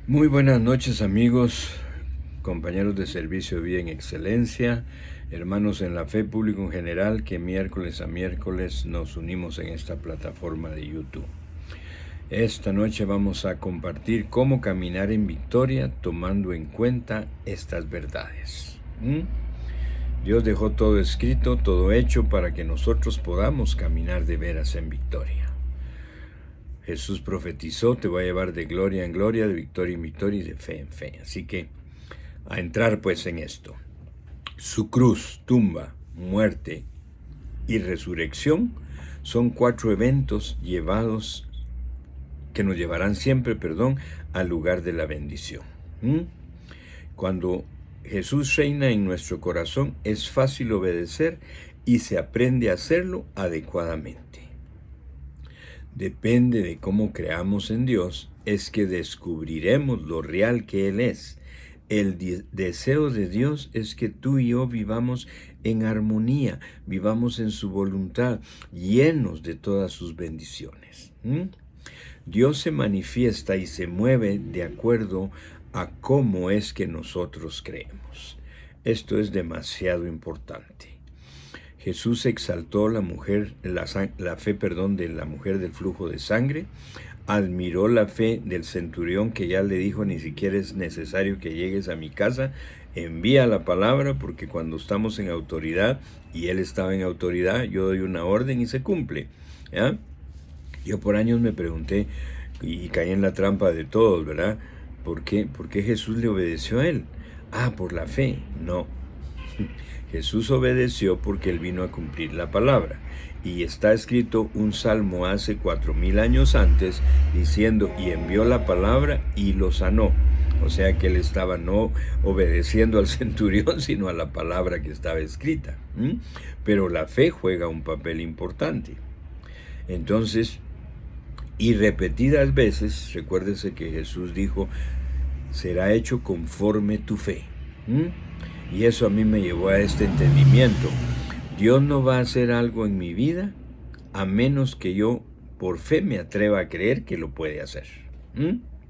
Muy buenas noches, amigos, compañeros de servicio de vida en excelencia, hermanos en la fe, público en general, que miércoles a miércoles nos unimos en esta plataforma de YouTube. Esta noche vamos a compartir cómo caminar en victoria tomando en cuenta estas verdades. Dios dejó todo escrito, todo hecho para que nosotros podamos caminar de veras en victoria. Jesús profetizó: te voy a llevar de gloria en gloria, de victoria en victoria y de fe en fe. Así que a entrar pues en esto. Su cruz, tumba, muerte y resurrección son 4 eventos que nos llevarán siempre, al lugar de la bendición. Cuando Jesús reina en nuestro corazón, es fácil obedecer y se aprende a hacerlo adecuadamente. Depende de cómo creamos en Dios, es que descubriremos lo real que Él es. El deseo de Dios es que tú y yo vivamos en armonía, vivamos en su voluntad, llenos de todas sus bendiciones. Dios se manifiesta y se mueve de acuerdo a cómo es que nosotros creemos. Esto es demasiado importante. Jesús exaltó la fe de la mujer del flujo de sangre, admiró la fe del centurión que ya le dijo: ni siquiera es necesario que llegues a mi casa, envía la palabra, porque cuando estamos en autoridad, y él estaba en autoridad, yo doy una orden y se cumple. ¿Ya? Yo por años me pregunté, y caí en la trampa de todos, ¿verdad? ¿Por qué Jesús le obedeció a él? Por la fe. No. Jesús obedeció porque él vino a cumplir la palabra. Y está escrito un salmo hace 4000 años antes diciendo: y envió la palabra y lo sanó. O sea que él estaba no obedeciendo al centurión, sino a la palabra que estaba escrita. Pero la fe juega un papel importante. Entonces, y repetidas veces, recuérdese que Jesús dijo: será hecho conforme tu fe. Y eso a mí me llevó a este entendimiento. Dios no va a hacer algo en mi vida a menos que yo por fe me atreva a creer que lo puede hacer.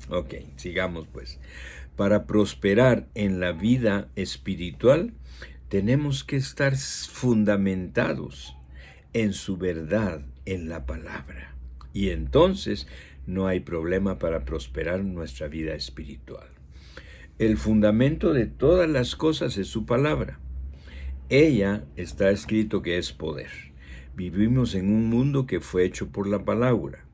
Ok, sigamos pues. Para prosperar en la vida espiritual, tenemos que estar fundamentados en su verdad, en la palabra. Y entonces no hay problema para prosperar en nuestra vida espiritual. El fundamento de todas las cosas es su palabra. Ella está escrito que es poder. Vivimos en un mundo que fue hecho por la palabra.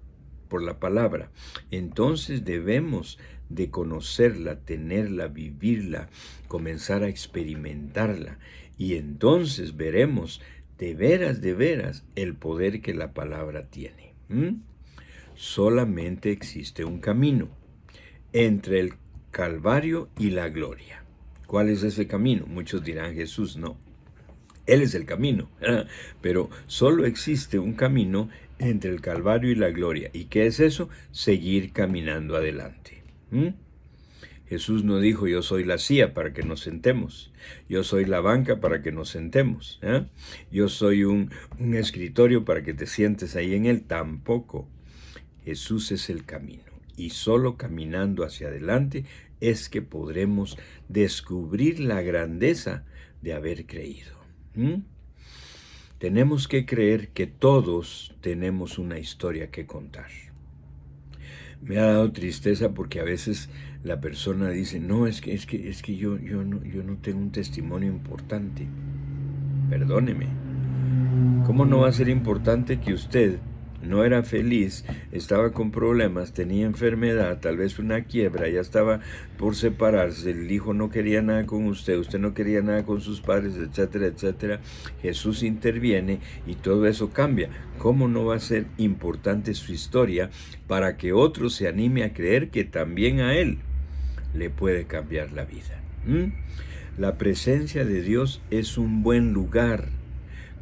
Entonces debemos de conocerla, tenerla, vivirla, comenzar a experimentarla. Y entonces veremos de veras el poder que la palabra tiene. Solamente existe un camino entre el Calvario y la gloria. ¿Cuál es ese camino? Muchos dirán: Jesús. No, Él es el camino, pero solo existe un camino entre el Calvario y la gloria. ¿Y qué es eso? Seguir caminando adelante. Jesús no dijo: yo soy la silla para que nos sentemos, yo soy la banca para que nos sentemos, yo soy un escritorio para que te sientes ahí en él. Tampoco. Jesús es el camino. Y solo caminando hacia adelante es que podremos descubrir la grandeza de haber creído. Tenemos que creer que todos tenemos una historia que contar. Me ha dado tristeza porque a veces la persona dice: no, es que yo no tengo un testimonio importante. Perdóneme. ¿Cómo no va a ser importante que usted no era feliz, estaba con problemas, tenía enfermedad, tal vez una quiebra, ya estaba por separarse, el hijo no quería nada con usted no quería nada con sus padres, etcétera, etcétera? Jesús interviene y todo eso cambia. ¿Cómo no va a ser importante su historia para que otro se anime a creer que también a él le puede cambiar la vida? La presencia de Dios es un buen lugar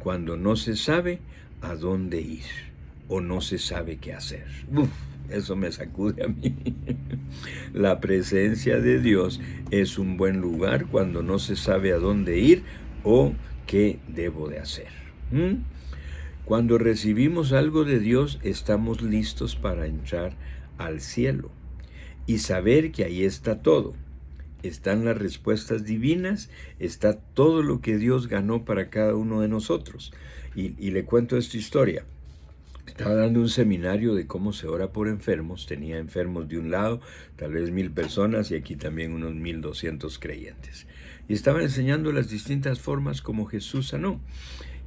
cuando no se sabe a dónde ir o no se sabe qué hacer. Eso me sacude a mí. La presencia de Dios es un buen lugar cuando no se sabe a dónde ir o qué debo de hacer. Cuando recibimos algo de Dios, estamos listos para entrar al cielo. y saber que ahí está todo. Están las respuestas divinas, está todo lo que Dios ganó para cada uno de nosotros. Y le cuento esta historia. Estaba dando un seminario de cómo se ora por enfermos. Tenía enfermos de un lado, tal vez 1000 personas, y aquí también unos 1200 creyentes. Y estaban enseñando las distintas formas como Jesús sanó.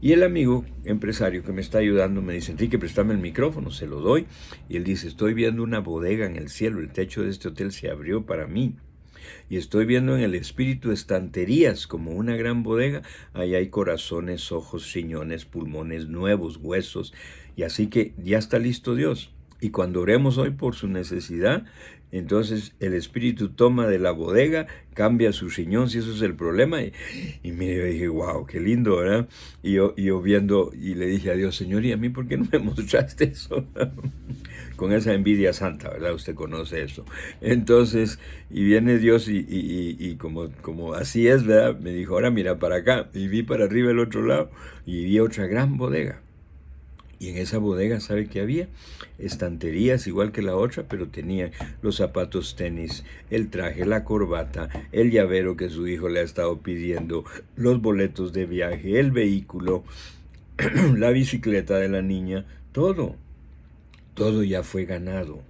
Y el amigo empresario que me está ayudando me dice: Enrique, préstame el micrófono. Se lo doy. Y él dice: estoy viendo una bodega en el cielo. El techo de este hotel se abrió para mí. Y estoy viendo en el espíritu estanterías como una gran bodega. Ahí hay corazones, ojos, riñones, pulmones, nuevos huesos. Y así que ya está listo Dios. Y cuando oremos hoy por su necesidad, entonces el espíritu toma de la bodega, cambia su riñón, si eso es el problema. Y mire, yo dije: wow, qué lindo, ¿verdad? Y yo viendo, y le dije a Dios: Señor, ¿y a mí por qué no me mostraste eso? Con esa envidia santa, ¿verdad? Usted conoce eso. Entonces, y viene Dios y como así es, ¿verdad? Me dijo: ahora mira para acá. Y vi para arriba el otro lado y vi otra gran bodega. Y en esa bodega, ¿sabe qué había? Estanterías igual que la otra, pero tenía los zapatos tenis, el traje, la corbata, el llavero que su hijo le ha estado pidiendo, los boletos de viaje, el vehículo, la bicicleta de la niña, todo ya fue ganado.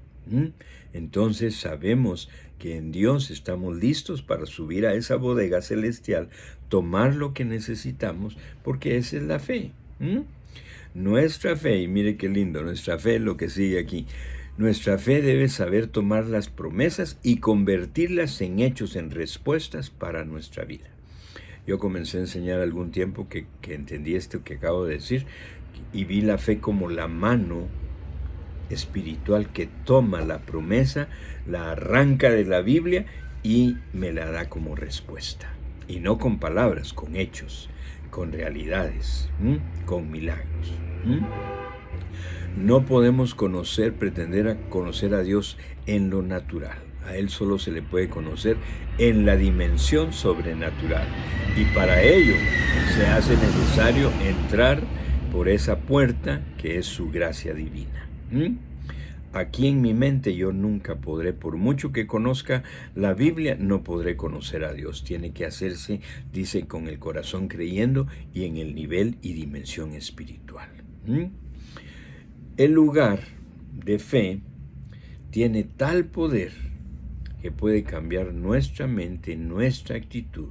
Entonces sabemos que en Dios estamos listos para subir a esa bodega celestial, tomar lo que necesitamos, porque esa es la fe. Nuestra fe, y mire qué lindo, nuestra fe es lo que sigue aquí. Nuestra fe debe saber tomar las promesas y convertirlas en hechos, en respuestas para nuestra vida. Yo comencé a enseñar algún tiempo que entendí esto que acabo de decir, y vi la fe como la mano espiritual que toma la promesa, la arranca de la Biblia y me la da como respuesta. Y no con palabras, con hechos, con realidades, con milagros. No podemos pretender a conocer a Dios en lo natural. A Él solo se le puede conocer en la dimensión sobrenatural. Y para ello se hace necesario entrar por esa puerta que es su gracia divina. Aquí en mi mente yo nunca podré, por mucho que conozca la Biblia, no podré conocer a Dios. Tiene que hacerse, dice, con el corazón creyendo y en el nivel y dimensión espiritual. El lugar de fe tiene tal poder que puede cambiar nuestra mente, nuestra actitud,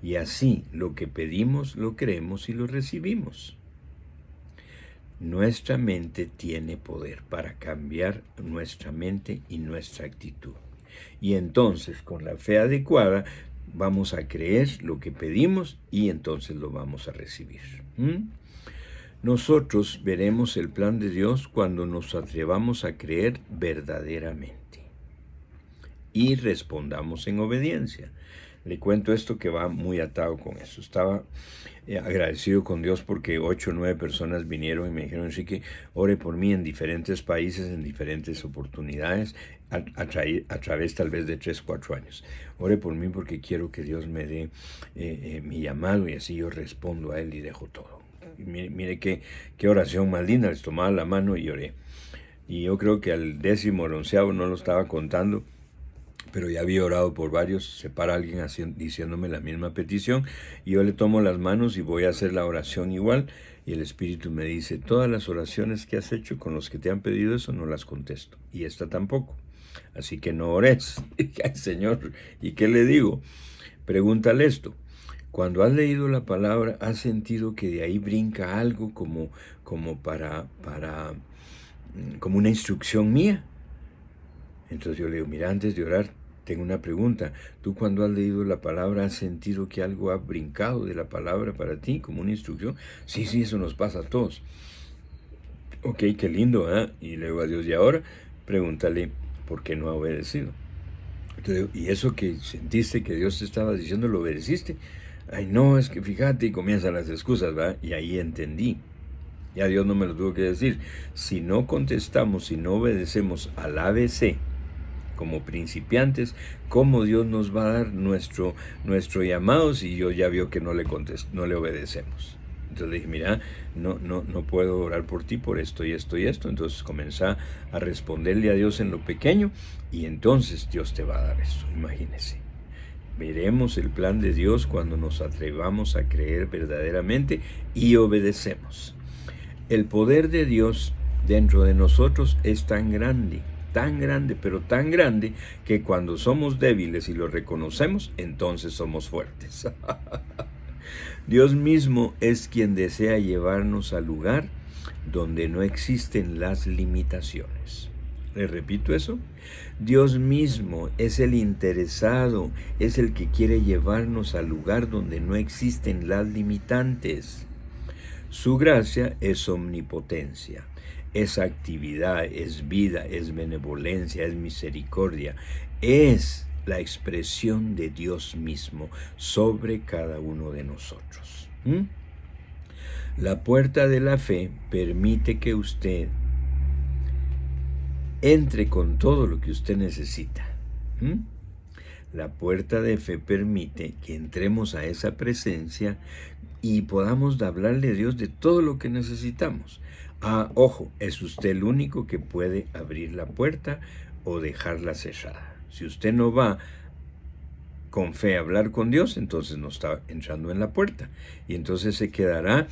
y así lo que pedimos lo creemos y lo recibimos. Nuestra mente tiene poder para cambiar nuestra mente y nuestra actitud. Y entonces, con la fe adecuada, vamos a creer lo que pedimos y entonces lo vamos a recibir. Nosotros veremos el plan de Dios cuando nos atrevamos a creer verdaderamente y respondamos en obediencia. Le cuento esto que va muy atado con eso. Estaba agradecido con Dios porque 8 o 9 personas vinieron y me dijeron: Enrique, ore por mí en diferentes países, en diferentes oportunidades, a través tal vez de 3 o 4 años. Ore por mí porque quiero que Dios me dé mi llamado, y así yo respondo a Él y dejo todo. Y mire qué oración más linda. Les tomaba la mano y oré. Y yo creo que al 10º o 11º, no lo estaba contando, pero ya había orado por varios. Se para alguien diciéndome la misma petición, y yo le tomo las manos y voy a hacer la oración igual, y el Espíritu me dice: todas las oraciones que has hecho con los que te han pedido eso no las contesto, y esta tampoco, así que no ores. Ay, Señor, ¿y qué le digo? Pregúntale esto: cuando has leído la palabra, ¿has sentido que de ahí brinca algo como una instrucción mía? Entonces yo le digo: mira, antes de orar, tengo una pregunta. ¿Tú, cuando has leído la palabra, has sentido que algo ha brincado de la palabra para ti, como una instrucción? Sí, eso nos pasa a todos. Ok, qué lindo, ¿eh? Y le digo a Dios: y ahora, pregúntale por qué no ha obedecido. Entonces, ¿y eso que sentiste que Dios te estaba diciendo, lo obedeciste? Ay, no, es que fíjate, y comienzan las excusas, ¿verdad? Y ahí entendí. Ya Dios no me lo tuvo que decir. Si no contestamos, si no obedecemos al ABC como principiantes, ¿cómo Dios nos va a dar nuestro llamado si yo ya vio que no le obedecemos? Entonces le dije, mira, no puedo orar por ti por esto y esto y esto. Entonces comenzá a responderle a Dios en lo pequeño y entonces Dios te va a dar eso, imagínese. Veremos el plan de Dios cuando nos atrevamos a creer verdaderamente y obedecemos. El poder de Dios dentro de nosotros es tan grande, pero tan grande, que cuando somos débiles y lo reconocemos, entonces somos fuertes. Dios mismo es quien desea llevarnos al lugar donde no existen las limitaciones. ¿Le repito eso? Dios mismo es el interesado, es el que quiere llevarnos al lugar donde no existen las limitantes. Su gracia es omnipotencia, es actividad, es vida, es benevolencia, es misericordia, es la expresión de Dios mismo sobre cada uno de nosotros. La puerta de la fe permite que usted entre con todo lo que usted necesita. La puerta de fe permite que entremos a esa presencia y podamos hablarle a Dios de todo lo que necesitamos. Ojo, es usted el único que puede abrir la puerta o dejarla cerrada. Si usted no va con fe a hablar con Dios, entonces no está entrando en la puerta. Y entonces se quedará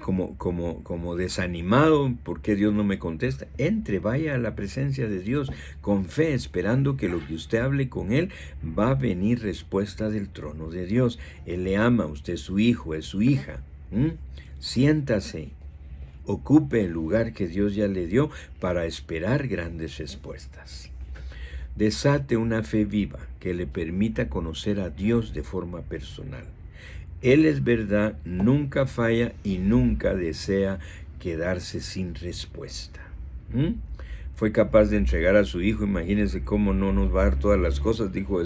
como desanimado, porque Dios no me contesta. Entre, vaya a la presencia de Dios con fe, esperando que lo que usted hable con Él va a venir respuesta del trono de Dios. Él le ama, usted es su hijo, es su hija. Siéntase, ocupe el lugar que Dios ya le dio para esperar grandes respuestas. Desate una fe viva que le permita conocer a Dios de forma personal. Él es verdad, nunca falla y nunca desea quedarse sin respuesta. Fue capaz de entregar a su hijo, imagínense cómo no nos va a dar todas las cosas, dejó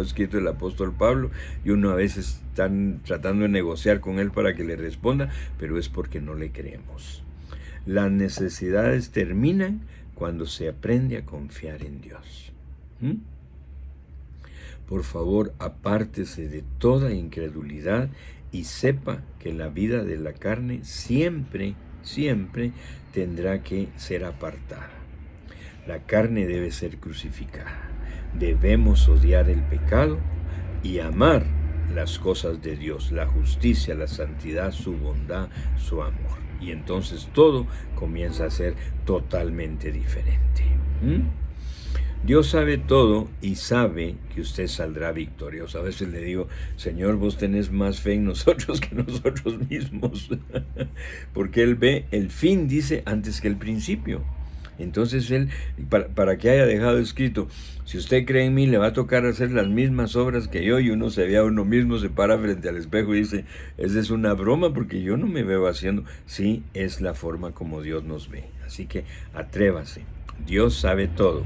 escrito el apóstol Pablo, y uno a veces están tratando de negociar con él para que le responda, pero es porque no le creemos. Las necesidades terminan cuando se aprende a confiar en Dios. Por favor, apártese de toda incredulidad y sepa que la vida de la carne siempre tendrá que ser apartada. La carne debe ser crucificada. Debemos odiar el pecado y amar las cosas de Dios, la justicia, la santidad, su bondad, su amor. Y entonces todo comienza a ser totalmente diferente. Dios sabe todo y sabe que usted saldrá victorioso. A veces le digo, Señor, vos tenés más fe en nosotros que nosotros mismos. Porque Él ve el fin, dice, antes que el principio. Entonces Él, para que haya dejado escrito, si usted cree en mí, le va a tocar hacer las mismas obras que yo. Y uno se ve a uno mismo, se para frente al espejo y dice, esa es una broma porque yo no me veo haciendo. Sí, es la forma como Dios nos ve. Así que atrévase. Dios sabe todo.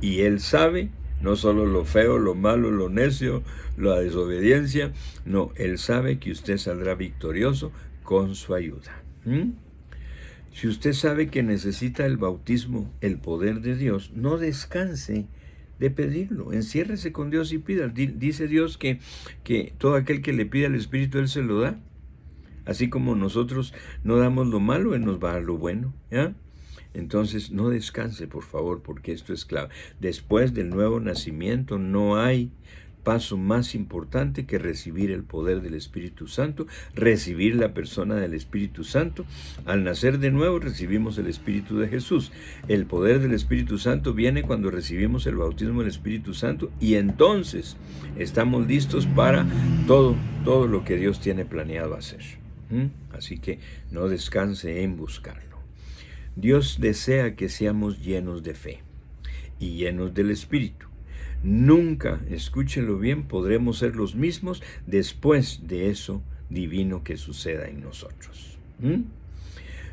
Y Él sabe no solo lo feo, lo malo, lo necio, la desobediencia. No, Él sabe que usted saldrá victorioso con su ayuda. Si usted sabe que necesita el bautismo, el poder de Dios, no descanse de pedirlo. Enciérrese con Dios y pida. Dice Dios que todo aquel que le pida al Espíritu, Él se lo da. Así como nosotros no damos lo malo, Él nos va a dar lo bueno. ¿Ya? Entonces, no descanse, por favor, porque esto es clave. Después del nuevo nacimiento no hay paso más importante que recibir el poder del Espíritu Santo, recibir la persona del Espíritu Santo. Al nacer de nuevo recibimos el Espíritu de Jesús. El poder del Espíritu Santo viene cuando recibimos el bautismo del Espíritu Santo y entonces estamos listos para todo lo que Dios tiene planeado hacer. Así que no descanse en buscarlo. Dios desea que seamos llenos de fe y llenos del Espíritu. Nunca, escúchenlo bien, podremos ser los mismos después de eso divino que suceda en nosotros.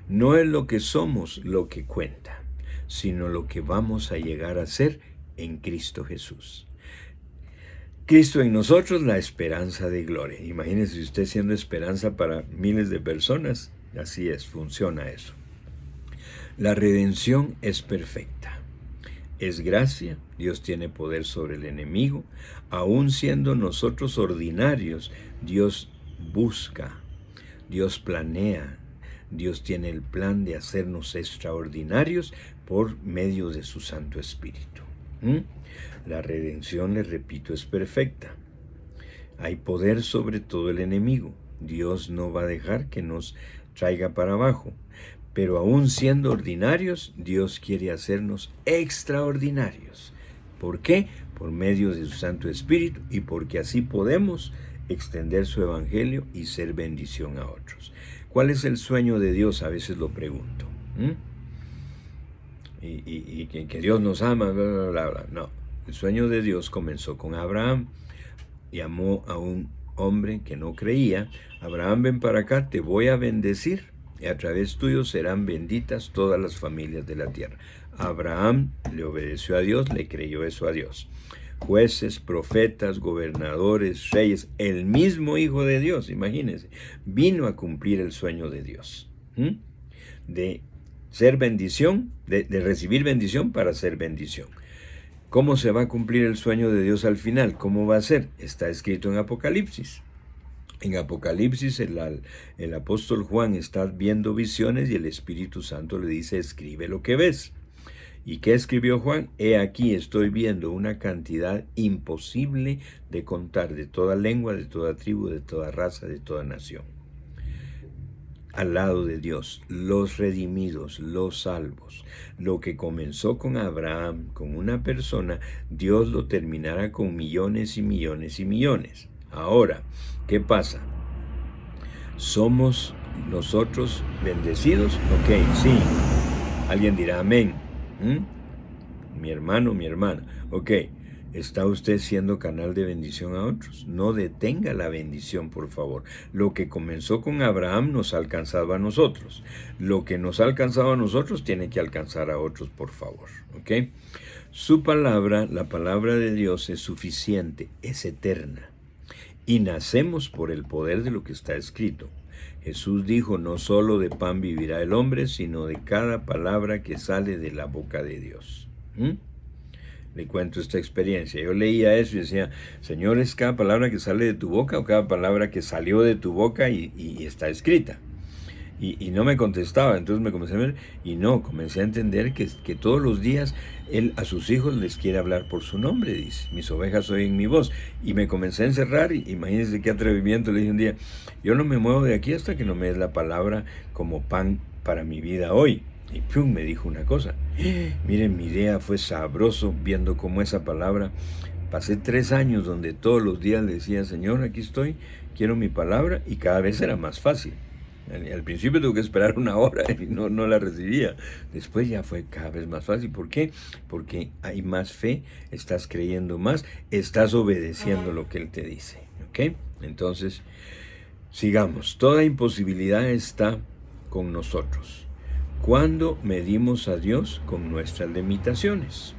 No es lo que somos lo que cuenta, sino lo que vamos a llegar a ser en Cristo Jesús. Cristo en nosotros, la esperanza de gloria. Imagínense usted siendo esperanza para miles de personas. Así es, funciona eso. La redención es perfecta. Es gracia, Dios tiene poder sobre el enemigo. Aún siendo nosotros ordinarios, Dios busca Dios planea, Dios tiene el plan de hacernos extraordinarios por medio de su Santo Espíritu. La redención, les repito, es perfecta. Hay poder sobre todo el enemigo. Dios no va a dejar que nos traiga para abajo. Pero aún siendo ordinarios, Dios quiere hacernos extraordinarios. ¿Por qué? Por medio de su Santo Espíritu y porque así podemos extender su evangelio y ser bendición a otros. ¿Cuál es el sueño de Dios? A veces lo pregunto. Y que Dios nos ama, bla, bla, bla, bla. No, el sueño de Dios comenzó con Abraham. Llamó a un hombre que no creía. Abraham, ven para acá, te voy a bendecir, y a través tuyo serán benditas todas las familias de la tierra. Abraham le obedeció a Dios, le creyó eso a Dios. Jueces, profetas, gobernadores, reyes, el mismo Hijo de Dios, imagínense, vino a cumplir el sueño de Dios, de ser bendición, de recibir bendición para ser bendición. ¿Cómo se va a cumplir el sueño de Dios al final? ¿Cómo va a ser? Está escrito en Apocalipsis. En Apocalipsis el apóstol Juan está viendo visiones y el Espíritu Santo le dice, escribe lo que ves. ¿Y qué escribió Juan? He aquí, estoy viendo una cantidad imposible de contar, de toda lengua, de toda tribu, de toda raza, de toda nación. Al lado de Dios, los redimidos, los salvos. Lo que comenzó con Abraham, con una persona, Dios lo terminará con millones y millones y millones. Ahora, ¿qué pasa? ¿Somos nosotros bendecidos? Ok, sí. Alguien dirá amén. Mi hermano, mi hermana. Ok, ¿está usted siendo canal de bendición a otros? No detenga la bendición, por favor. Lo que comenzó con Abraham nos ha alcanzado a nosotros. Lo que nos ha alcanzado a nosotros tiene que alcanzar a otros, por favor. ¿Ok? Su palabra, la palabra de Dios, es suficiente, es eterna. Y nacemos por el poder de lo que está escrito. Jesús dijo, no solo de pan vivirá el hombre, sino de cada palabra que sale de la boca de Dios. Le cuento esta experiencia. Yo leía eso y decía, Señor, ¿es cada palabra que sale de tu boca o cada palabra que salió de tu boca y está escrita? Y no me contestaba, entonces me comencé a ver, y no, comencé a entender que todos los días Él a sus hijos les quiere hablar por su nombre, dice, mis ovejas oyen mi voz, y me comencé a encerrar, y imagínense qué atrevimiento, le dije un día, yo no me muevo de aquí hasta que no me des la palabra como pan para mi vida hoy, y ¡pum! Me dijo una cosa, miren, mi día fue sabroso viendo cómo esa palabra, pasé 3 años donde todos los días le decía, Señor, aquí estoy, quiero mi palabra, y cada vez era más fácil. Al principio tuve que esperar 1 hora y no la recibía. Después ya fue cada vez más fácil. ¿Por qué? Porque hay más fe, estás creyendo más, estás obedeciendo lo que Él te dice. ¿Ok? Entonces, sigamos. Toda imposibilidad está con nosotros. ¿Cuándo medimos a Dios? Con nuestras limitaciones.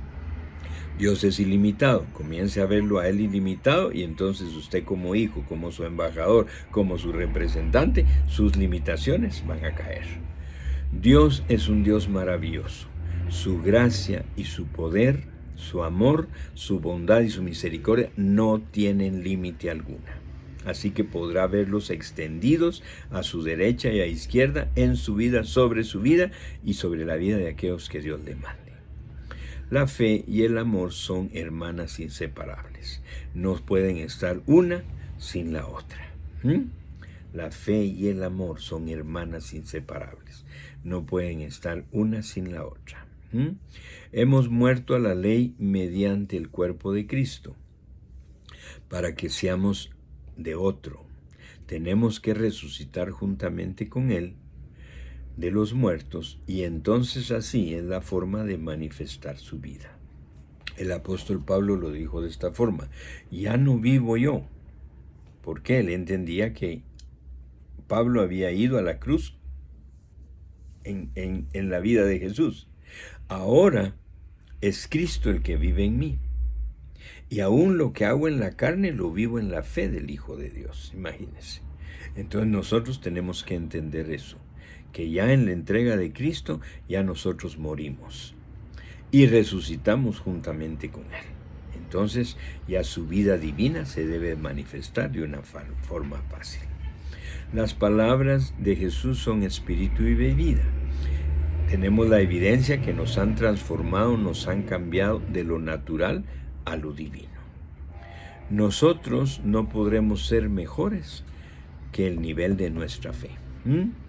Dios es ilimitado, comience a verlo a Él ilimitado y entonces usted como hijo, como su embajador, como su representante, sus limitaciones van a caer. Dios es un Dios maravilloso. Su gracia y su poder, su amor, su bondad y su misericordia no tienen límite alguna. Así que podrá verlos extendidos a su derecha y a izquierda en su vida, sobre su vida y sobre la vida de aquellos que Dios le mande. La fe y el amor son hermanas inseparables. No pueden estar una sin la otra. La fe y el amor son hermanas inseparables. No pueden estar una sin la otra. Hemos muerto a la ley mediante el cuerpo de Cristo, para que seamos de otro. Tenemos que resucitar juntamente con Él de los muertos, y entonces así es la forma de manifestar su vida. El apóstol Pablo lo dijo de esta forma, ya no vivo yo, porque él entendía que Pablo había ido a la cruz en la vida de Jesús. Ahora es Cristo el que vive en mí, y aún lo que hago en la carne lo vivo en la fe del Hijo de Dios, imagínense. Entonces nosotros tenemos que entender eso, que ya en la entrega de Cristo ya nosotros morimos y resucitamos juntamente con Él. Entonces ya su vida divina se debe manifestar de una forma fácil. Las palabras de Jesús son espíritu y vida. Tenemos la evidencia que nos han transformado, nos han cambiado de lo natural a lo divino. Nosotros no podremos ser mejores que el nivel de nuestra fe.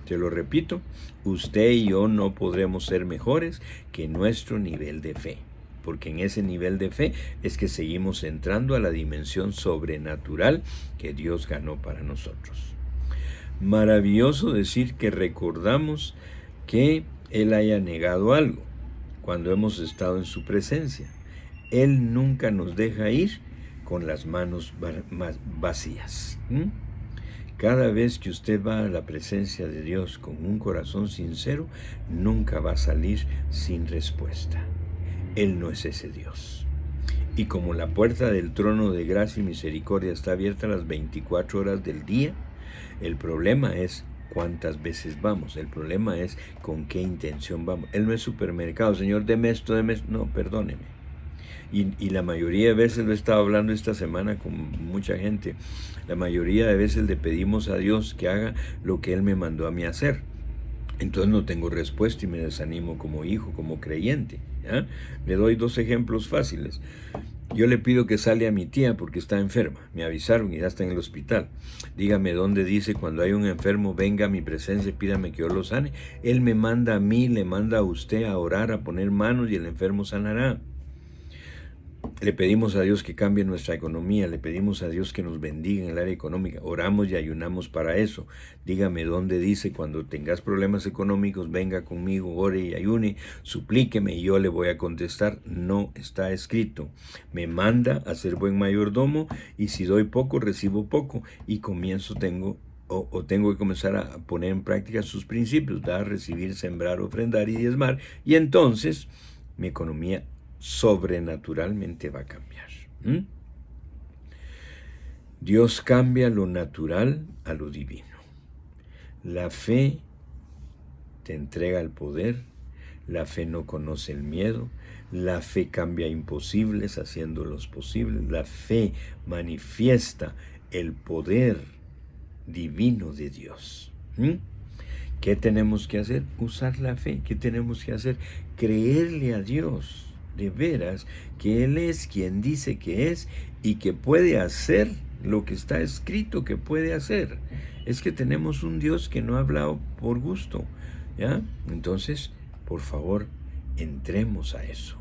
Te lo repito, usted y yo no podremos ser mejores que nuestro nivel de fe, porque en ese nivel de fe es que seguimos entrando a la dimensión sobrenatural que Dios ganó para nosotros. Maravilloso decir que recordamos que Él haya negado algo cuando hemos estado en su presencia. Él nunca nos deja ir con las manos vacías. Cada vez que usted va a la presencia de Dios con un corazón sincero, nunca va a salir sin respuesta. Él no es ese Dios. Y como la puerta del trono de gracia y misericordia está abierta las 24 horas del día, el problema es cuántas veces vamos. El problema es con qué intención vamos. Él no es supermercado. Señor, deme esto, deme esto. No, perdóneme. Y la mayoría de veces, lo he estado hablando esta semana con mucha gente, la mayoría de veces le pedimos a Dios que haga lo que Él me mandó a mí hacer. Entonces no tengo respuesta y me desanimo como hijo, como creyente. ¿Ya? Le doy 2 ejemplos fáciles. Yo le pido que salga a mi tía porque está enferma. Me avisaron y ya está en el hospital. Dígame dónde dice cuando hay un enfermo, venga a mi presencia y pídame que yo lo sane. Él me manda a mí, le manda a usted a orar, a poner manos y el enfermo sanará. Le pedimos a Dios que cambie nuestra economía, le pedimos a Dios que nos bendiga en el área económica, oramos y ayunamos para eso. Dígame dónde dice cuando tengas problemas económicos, venga conmigo, ore y ayune, suplíqueme y yo le voy a contestar. No está escrito. Me manda a ser buen mayordomo y si doy poco, recibo poco y tengo que comenzar a poner en práctica sus principios, dar, recibir, sembrar, ofrendar y diezmar, y entonces mi economía sobrenaturalmente va a cambiar. Dios cambia lo natural a lo divino. La fe te entrega el poder, la fe no conoce el miedo, la fe cambia imposibles haciéndolos posibles, la fe manifiesta el poder divino de Dios. ¿Qué tenemos que hacer? Usar la fe. ¿Qué tenemos que hacer? Creerle a Dios. De veras, que Él es quien dice que es y que puede hacer lo que está escrito que puede hacer. Es que tenemos un Dios que no ha hablado por gusto, ¿ya? Entonces, por favor, entremos a eso.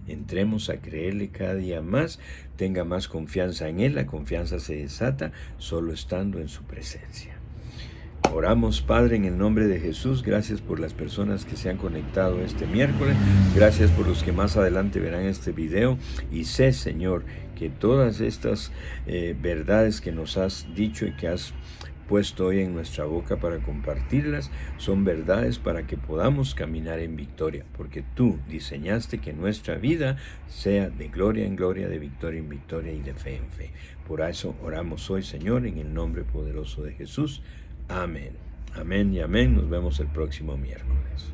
Entremos a creerle cada día más, tenga más confianza en Él. La confianza se desata solo estando en su presencia. Oramos, Padre, en el nombre de Jesús. Gracias por las personas que se han conectado este miércoles. Gracias por los que más adelante verán este video. Y sé, Señor, que todas estas verdades que nos has dicho y que has puesto hoy en nuestra boca para compartirlas, son verdades para que podamos caminar en victoria, porque tú diseñaste que nuestra vida sea de gloria en gloria, de victoria en victoria y de fe en fe. Por eso oramos hoy, Señor, en el nombre poderoso de Jesús. Amén. Amén y amén. Nos vemos el próximo miércoles.